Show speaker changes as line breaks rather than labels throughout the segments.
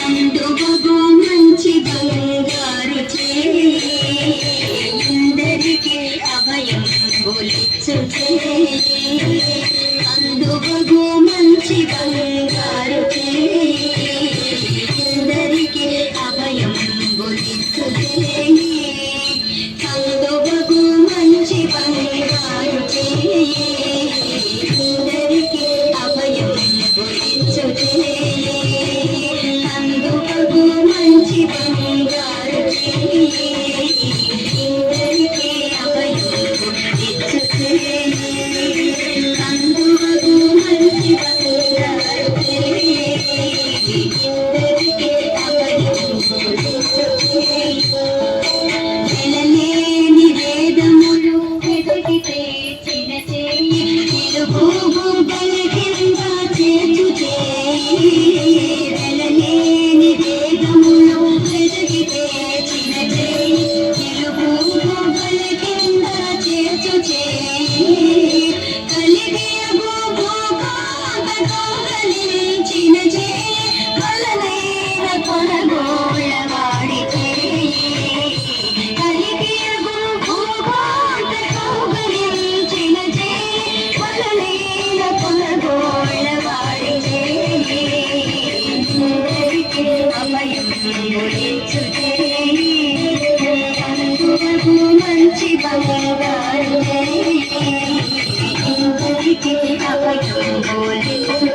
అందుకు మంచి బంగారు ఇందరికీ అభయం బోలిచ్చు అందుకు మంచి బంగారు ఇందరికీ అభయం బోలిచ్చు అందుకు మంచి బంగారు ఇందరికీ అభయం బోలిచ్చు అందుకు మంచి బంగారు ఇందరికీ అభయం బోలిచ్చు అందుకు మంచి బంగారు ఇందరికీ అభయం బోలిచ్చు వెలలేని వేదములు వెతికితే చిన్న చేయి తిరుగు కింద చేతు చేయి వెలలేని వేదములు వెతికితే చిన్న చేయి తిరుగు కింద చేతు చేయి కలిగియ గలిచిన చేయి కలనైన కొనగోళ్ళవాడి మంచి బంగారు ఇందరికీ అభయం బోలిచ్చు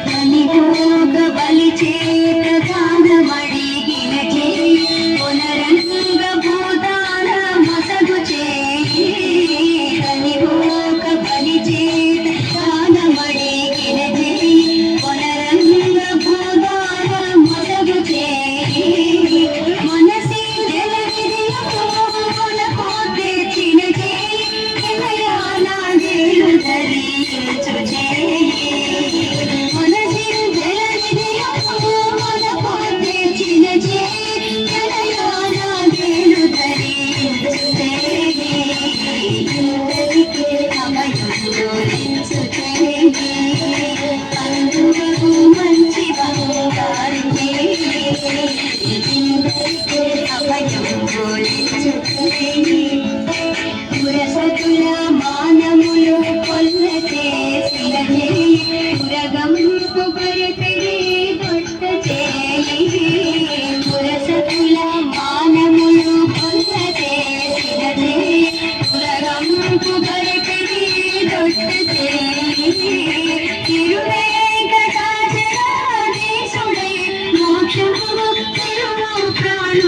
కలిగోగ బలి చేత దానమడిగిన చేయి పునరంగ భూదాన మసగు చేయి కలిగోగ బలి చేత దానమడిగిన చేయి పునరంగ భూదాన మసగు చేయి మనసి జలవిధియమునకు తెచ్చిన చేయి హిమయానాదేలు ధరించు చేయి మనసి జలవిధియమునకు తెచ్చిన చేయి హిమయానాదేలు ధరించు చేయి ఇందరికీ అభయం బోలిచ్చు చేయి అందుకు మంచి బంగారు ఇందరికీ అభయం బోలిచ్చు పురసతుల మానములు కొల్ల చేసిన చేయి పురగంపు పరకడి దొట్ట చేయి పురసతుల మానములు కొల్ల చేసిన చేయి పురగంపు పరకడి దొట్ట చేయి తిరువేంకటాచలాధీశుడై మోక్షము తిరుమూకాలు